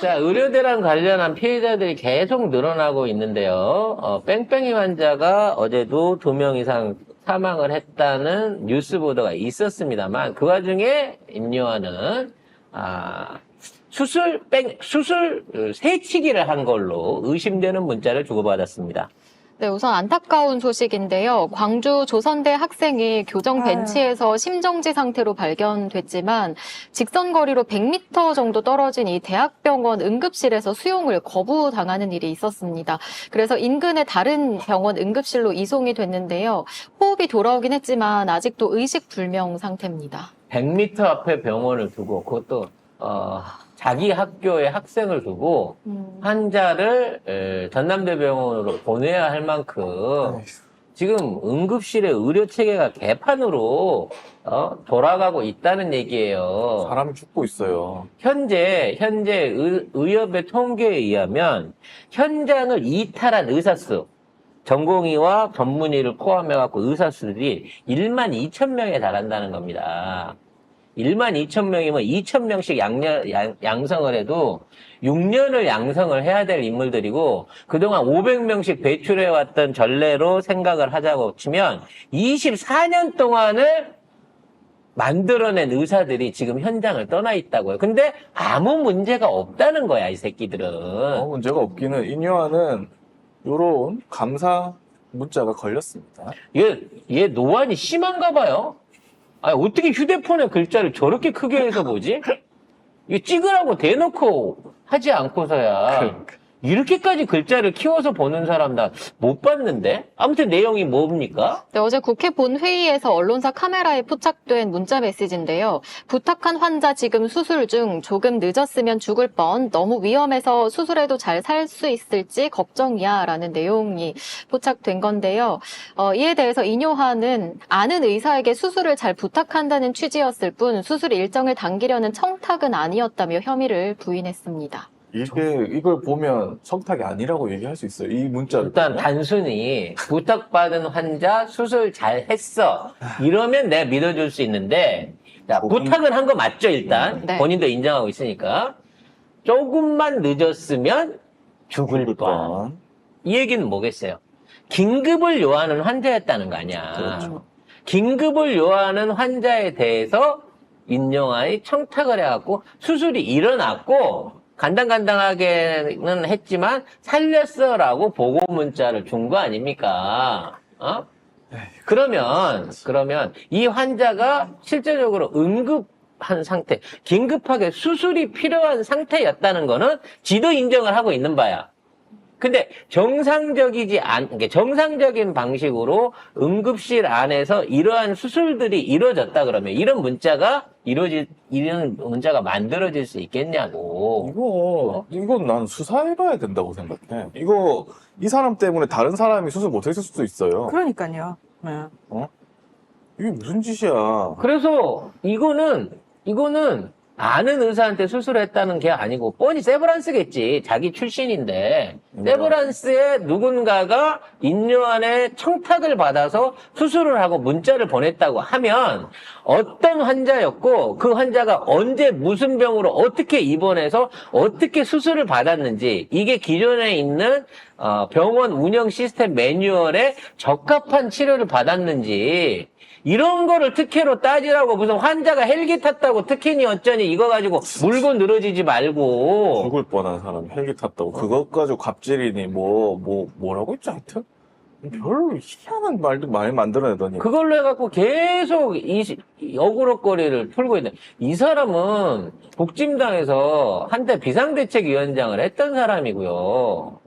자, 의료대랑 관련한 피해자들이 계속 늘어나고 있는데요. 뺑뺑이 환자가 어제도 2명 이상 사망을 했다는 뉴스 보도가 있었습니다만, 그 와중에 임요한은, 수술 세치기를 한 걸로 의심되는 문자를 주고받았습니다. 네, 우선 안타까운 소식인데요. 광주 조선대 학생이 교정 벤치에서 심정지 상태로 발견됐지만 직선거리로 100m 정도 떨어진 이 대학병원 응급실에서 수용을 거부당하는 일이 있었습니다. 그래서 인근의 다른 병원 응급실로 이송이 됐는데요. 호흡이 돌아오긴 했지만 아직도 의식불명 상태입니다. 100m 앞에 병원을 두고 그것도 자기 학교의 학생을 두고 환자를 전남대병원으로 보내야 할 만큼 지금 응급실의 의료 체계가 개판으로 돌아가고 있다는 얘기예요. 사람이 죽고 있어요. 현재 의협의 통계에 의하면 현장을 이탈한 의사 수, 전공의와 전문의를 포함해갖고 의사 수들이 1만 2천 명에 달한다는 겁니다. 1만 2천 명이면 2천 명씩 양성을 해도 6년을 양성을 해야 될 인물들이고 그동안 500명씩 배출해왔던 전례로 생각을 하자고 치면 24년 동안을 만들어낸 의사들이 지금 현장을 떠나 있다고요. 근데 아무 문제가 없다는 거야, 이 새끼들은. 문제가 없기는 임요한은 요런 감사 문자가 걸렸습니다. 얘 노안이 심한가 봐요. 아니, 어떻게 휴대폰에 글자를 저렇게 크게 해서 보지? 이거 찍으라고 대놓고 하지 않고서야. 이렇게까지 글자를 키워서 보는 사람 나 못 봤는데? 아무튼 내용이 뭡니까? 네, 어제 국회 본회의에서 언론사 카메라에 포착된 문자 메시지인데요. 부탁한 환자 지금 수술 중 조금 늦었으면 죽을 뻔 너무 위험해서 수술해도 잘 살 수 있을지 걱정이야 라는 내용이 포착된 건데요. 이에 대해서 인요한은 아는 의사에게 수술을 잘 부탁한다는 취지였을 뿐 수술 일정을 당기려는 청탁은 아니었다며 혐의를 부인했습니다. 이걸 보면 청탁이 아니라고 얘기할 수 있어요. 이 문자를 일단 보면. 단순히 부탁받은 환자 수술 잘 했어. 이러면 내가 믿어줄 수 있는데, 자, 부탁은 한 거 맞죠, 일단? 네. 본인도 인정하고 있으니까. 조금만 늦었으면 죽을 뻔. 이 얘기는 뭐겠어요? 긴급을 요하는 환자였다는 거 아니야. 그렇죠. 긴급을 요하는 환자에 대해서 인용하이 청탁을 해갖고 수술이 일어났고 간당간당하게는 했지만 살렸어라고 보고 문자를 준 거 아닙니까? 그러면 이 환자가 실제적으로 응급한 상태, 긴급하게 수술이 필요한 상태였다는 거는 지도 인정을 하고 있는 바야. 근데 정상적인 방식으로 응급실 안에서 이러한 수술들이 이루어졌다 그러면 이런 문자가 만들어질 수 있겠냐고. 이건 난 수사해봐야 된다고 생각해. 이 사람 때문에 다른 사람이 수술 못했을 수도 있어요. 그러니까요. 네. 이게 무슨 짓이야. 그래서 이거는 아는 의사한테 수술했다는 게 아니고 뻔히 세브란스겠지. 자기 출신인데 세브란스에 누군가가 인요한의 청탁을 받아서 수술을 하고 문자를 보냈다고 하면 어떤 환자였고 그 환자가 언제 무슨 병으로 어떻게 입원해서 어떻게 수술을 받았는지 이게 기존에 있는 병원 운영 시스템 매뉴얼에 적합한 치료를 받았는지 이런 거를 특혜로 따지라고 무슨 환자가 헬기 탔다고 특혜니 어쩌니 이거 가지고 물고 늘어지지 말고. 죽을 뻔한 사람 헬기 탔다고 그것 가지고 갑질이니 뭐라고 했지 하여튼 별로 희한한 말도 많이 만들어내더니 그걸로 해갖고 계속 어그로거리를 풀고 있는. 이 사람은 복짐당에서 한때 비상대책위원장을 했던 사람이고요.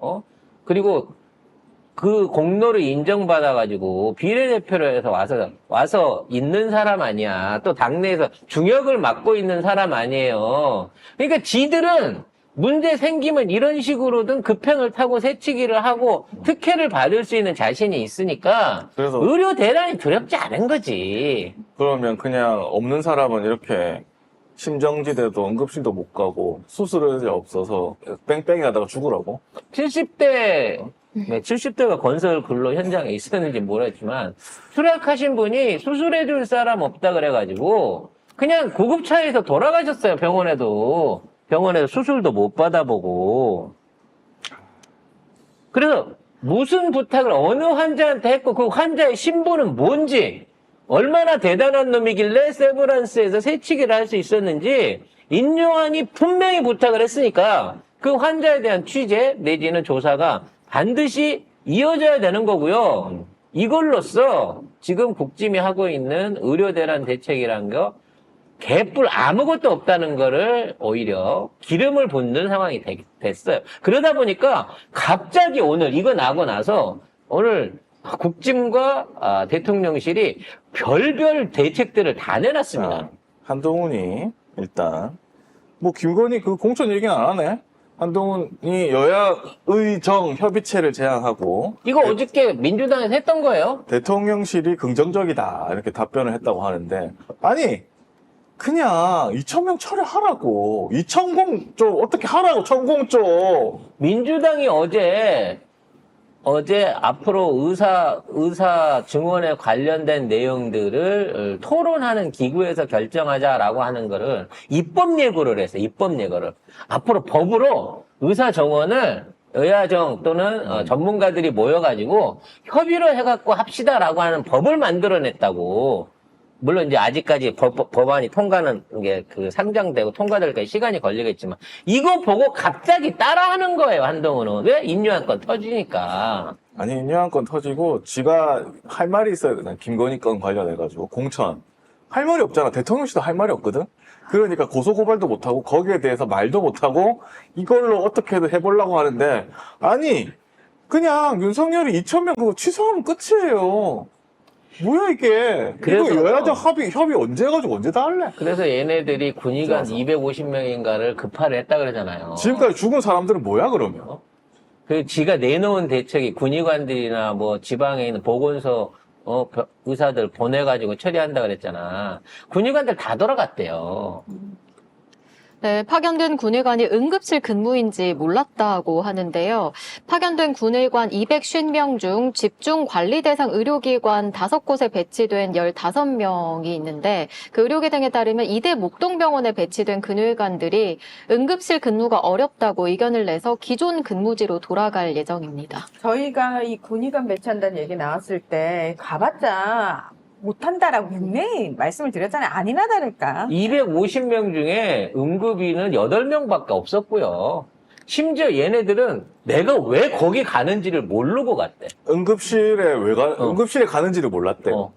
그리고 그 공로를 인정받아가지고 비례대표로 해서 와서 있는 사람 아니야. 또 당내에서 중역을 맡고 있는 사람 아니에요. 그러니까 지들은 문제 생기면 이런 식으로든 급행을 타고 새치기를 하고 특혜를 받을 수 있는 자신이 있으니까 그래서 의료 대란이 두렵지 않은 거지. 그러면 그냥 없는 사람은 이렇게 심정지대도 응급실도 못 가고 수술이 없어서 뺑뺑이 하다가 죽으라고? 70대가 건설 근로 현장에 있었는지 모르겠지만 수락하신 분이 수술해줄 사람 없다 그래가지고 그냥 구급차에서 돌아가셨어요. 병원에도. 병원에서 수술도 못 받아보고. 그래서 무슨 부탁을 어느 환자한테 했고 그 환자의 신분은 뭔지 얼마나 대단한 놈이길래 세브란스에서 새치기를 할 수 있었는지 인요한이 분명히 부탁을 했으니까 그 환자에 대한 취재 내지는 조사가 반드시 이어져야 되는 거고요. 이걸로써 지금 국짐이 하고 있는 의료대란 대책이란 거 개뿔 아무것도 없다는 거를 오히려 기름을 붓는 상황이 됐어요. 그러다 보니까 갑자기 오늘 이거 나고 나서 오늘 국짐과 대통령실이 별별 대책들을 다 내놨습니다. 자, 한동훈이 일단 뭐 김건희 그 공천 얘기는 안 하네. 한동훈이 여야 의정 협의체를 제안하고 이거 어저께 민주당에서 했던 거예요. 대통령실이 긍정적이다 이렇게 답변을 했다고 하는데 아니 그냥 2,000명 철회하라고 2,000공 쪽 어떻게 하라고 1,000공 쪽 민주당이 어제 앞으로 의사 증원에 관련된 내용들을 토론하는 기구에서 결정하자라고 하는 거를 입법 예고를 했어요. 입법 예고를. 앞으로 법으로 의사 정원을 여야정 또는 전문가들이 모여가지고 협의를 해갖고 합시다라고 하는 법을 만들어냈다고. 물론 이제 아직까지 법안이 통과는 게 그 상정되고 통과될까지 시간이 걸리겠지만 이거 보고 갑자기 따라하는 거예요. 한동훈은. 왜? 인류한 건 터지니까. 아니 인요한 건 터지고 지가 할 말이 있어야 되나 김건희 건 관련해가지고 공천 할 말이 없잖아. 대통령실도 할 말이 없거든. 그러니까 고소고발도 못하고 거기에 대해서 말도 못하고 이걸로 어떻게든 해보려고 하는데 아니 그냥 윤석열이 2,000명 그거 취소하면 끝이에요. 뭐야 이게. 그래서- 이거 여야정 협의 언제 해가지고 언제 다 할래? 그래서 얘네들이 군의관 좋아서. 250명인가를 급파를 했다 그러잖아요. 지금까지 죽은 사람들은 뭐야 그러면? 그 지가 내놓은 대책이 군의관들이나 뭐 지방에 있는 보건소 의사들 보내가지고 처리한다 그랬잖아. 군의관들 다 돌아갔대요. 네, 파견된 군의관이 응급실 근무인지 몰랐다고 하는데요. 파견된 군의관 250명 중 집중 관리 대상 의료기관 5곳에 배치된 15명이 있는데 그 의료기관에 따르면 이대 목동병원에 배치된 군의관들이 응급실 근무가 어렵다고 의견을 내서 기존 근무지로 돌아갈 예정입니다. 저희가 이 군의관 배치한다는 얘기 나왔을 때 가봤자 못한다라고 분명히 말씀을 드렸잖아요. 아니나 다를까. 250명 중에 응급의는 8명밖에 없었고요. 심지어 얘네들은 내가 왜 거기 가는지를 모르고 갔대. 응급실에 가는지를 몰랐대. 어.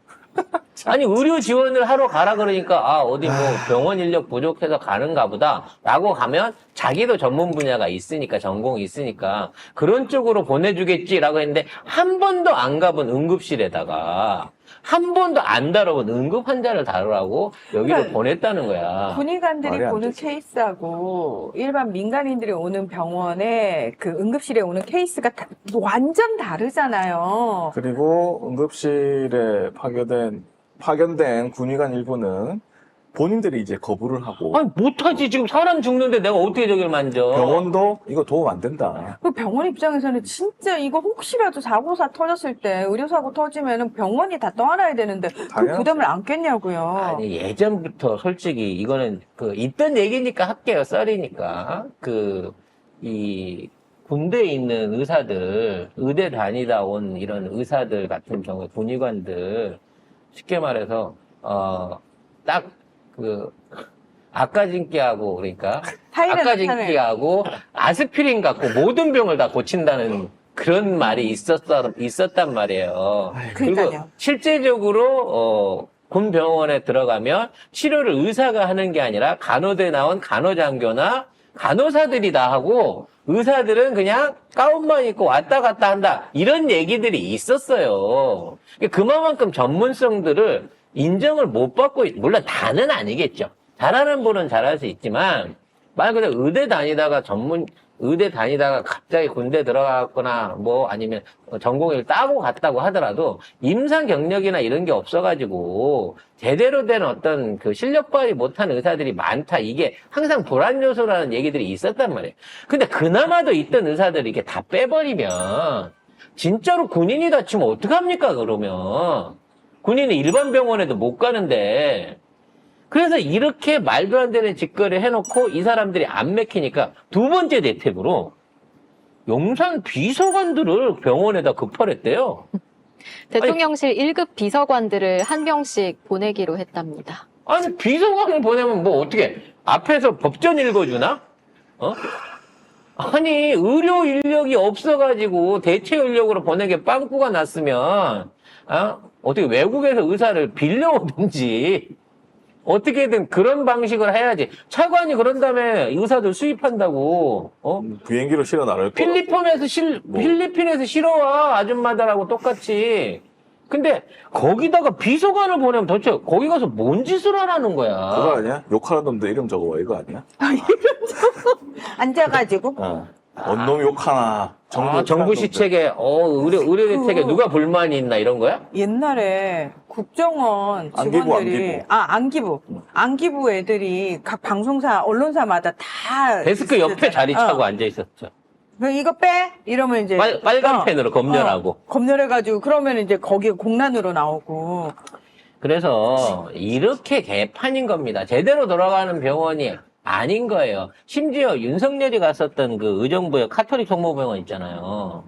아니 의료 지원을 하러 가라 그러니까 어디 뭐 병원 인력 부족해서 가는가 보다 라고 가면 자기도 전문 분야가 있으니까 전공이 있으니까 그런 쪽으로 보내주겠지라고 했는데 한 번도 안 가본 응급실에다가 한 번도 안 다뤄본 응급 환자를 다루라고 여기로 그러니까 보냈다는 거야. 군의관들이 말이 안 보는 되지. 케이스하고 일반 민간인들이 오는 병원에 그 응급실에 오는 케이스가 완전 다르잖아요. 그리고 응급실에 파견된 군의관 일부는 본인들이 이제 거부를 하고 아니 못하지. 지금 사람 죽는데 내가 어떻게 저길 만져. 병원도 이거 도움 안 된다. 그 병원 입장에서는 진짜 이거 혹시라도 사고사 터졌을 때 의료사고 터지면은 병원이 다 떠안아야 되는데 그 당연하지. 부담을 안겠냐고요. 아니 예전부터 솔직히 이거는 그 있던 얘기니까 할게요. 썰이니까 이 군대에 있는 의사들, 의대 다니다 온 이런 의사들 같은 경우에 군의관들 쉽게 말해서 딱 아까진기하고 그러니까 타이레놀 아까진기하고 아스피린 갖고 모든 병을 다 고친다는 그런 말이 있었단 말이에요. 그리고 그러니까요. 실제적으로 군 병원에 들어가면 치료를 의사가 하는 게 아니라 간호대 나온 간호장교나 간호사들이 다 하고 의사들은 그냥 가운만 입고 왔다 갔다 한다. 이런 얘기들이 있었어요. 그만큼 전문성들을 인정을 못 받고, 물론 다는 아니겠죠. 잘하는 분은 잘할 수 있지만, 말 그대로 의대 다니다가 갑자기 군대 들어갔거나, 뭐 아니면 전공을 따고 갔다고 하더라도, 임상 경력이나 이런 게 없어가지고, 제대로 된 어떤 그 실력 발휘 못한 의사들이 많다. 이게 항상 불안 요소라는 얘기들이 있었단 말이에요. 근데 그나마도 있던 의사들이 이렇게 다 빼버리면, 진짜로 군인이 다치면 어떡합니까, 그러면? 군인은 일반 병원에도 못 가는데, 그래서 이렇게 말도 안 되는 짓거리를 해놓고 이 사람들이 안 맥히니까 두 번째 대책으로 용산 비서관들을 병원에다 급발했대요. 대통령실 1급 비서관들을 한 명씩 보내기로 했답니다. 아니 비서관을 보내면 뭐 어떻게 앞에서 법전 읽어주나? 어? 아니 의료 인력이 없어가지고 대체 인력으로 보내게 빵꾸가 났으면 어떻게 외국에서 의사를 빌려오든지 어떻게든 그런 방식을 해야지. 차관이 그런 다음에 의사들 수입한다고. 비행기로 실어 나를 거. 필리핀에서 실어와 아줌마들하고 똑같이. 근데 거기다가 비서관을 보내면 도대체 거기 가서 뭔 짓을 하라는 거야. 그거 아니야? 욕하는 놈들 이름 적어봐 이거 아니야? 앉아가지고. 원놈 욕하나. 정부 욕하는 시책에 의료 대책에 누가 불만이 있나 이런 거야? 옛날에 국정원 안기부, 직원들이 안기부 애들이 각 방송사 언론사마다 다 데스크 옆에 있었잖아. 자리 차고 앉아 있었죠. 그럼 이거 빼 이러면 이제 빨간 펜으로 검열하고. 검열해가지고 그러면 이제 거기 공란으로 나오고. 그래서 이렇게 개판인 겁니다. 제대로 돌아가는 병원이 아닌 거예요. 심지어 윤석열이 갔었던 그 의정부의 카톨릭 성모병원 있잖아요.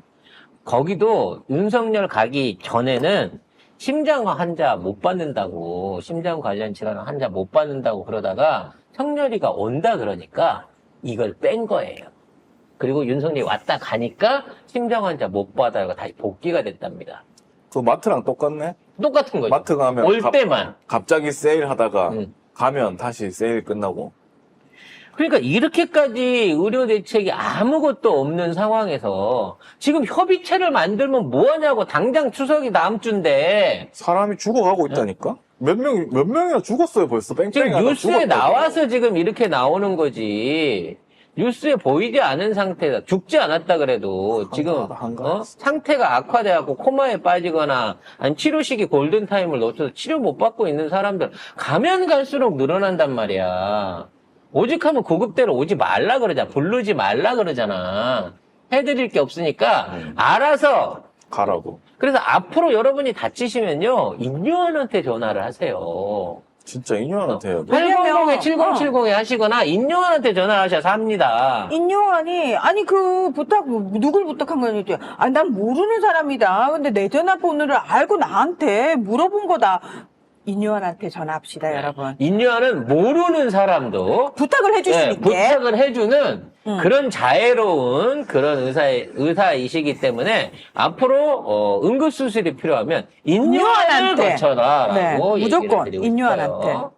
거기도 윤석열 가기 전에는 심장 환자 못 받는다고, 심장 관련 질환 환자 못 받는다고 그러다가 성렬이가 온다 그러니까 이걸 뺀 거예요. 그리고 윤석열이 왔다 가니까 심장 환자 못 받아가 다시 복귀가 됐답니다. 그 마트랑 똑같네? 똑같은 거죠. 마트 가면 올 때만. 갑자기 세일 하다가 응. 가면 다시 세일 끝나고. 그러니까 이렇게까지 의료 대책이 아무것도 없는 상황에서 지금 협의체를 만들면 뭐하냐고. 당장 추석이 다음 주인데 사람이 죽어가고 있다니까? 몇 명이나 죽었어요 벌써. 뺑뺑이 지금 하다 뉴스에 죽었다고. 나와서 지금 이렇게 나오는 거지. 뉴스에 보이지 않은 상태다. 죽지 않았다 그래도 지금 한가하다. 상태가 악화돼갖고 코마에 빠지거나 아니 치료 시기 골든타임을 놓쳐서 치료 못 받고 있는 사람들 가면 갈수록 늘어난단 말이야. 오직하면 구급대로 오지 말라 그러잖아. 부르지 말라 그러잖아. 해드릴 게 없으니까 알아서 가라고. 그래서 앞으로 여러분이 다치시면요 인요원한테 전화를 하세요. 진짜 인류한테 해야 돼. 800에 7070에 하시거나 인요원한테 전화하셔서 합니다. 인요한이 아니 그 부탁 누굴 부탁한 거냐지. 아니 난 모르는 사람이다. 근데 내 전화번호를 알고 나한테 물어본 거다. 인요한한테 전화합시다, 여러분. 인요원은 모르는 사람도 부탁을 해주시니까. 부탁을 해주는 그런 자애로운 그런 의사이시기 때문에 앞으로 응급수술이 필요하면 인요원을 인요원한테. 거쳐라라고 네, 무조건 얘기를 드리고 인요원한테. 싶어요.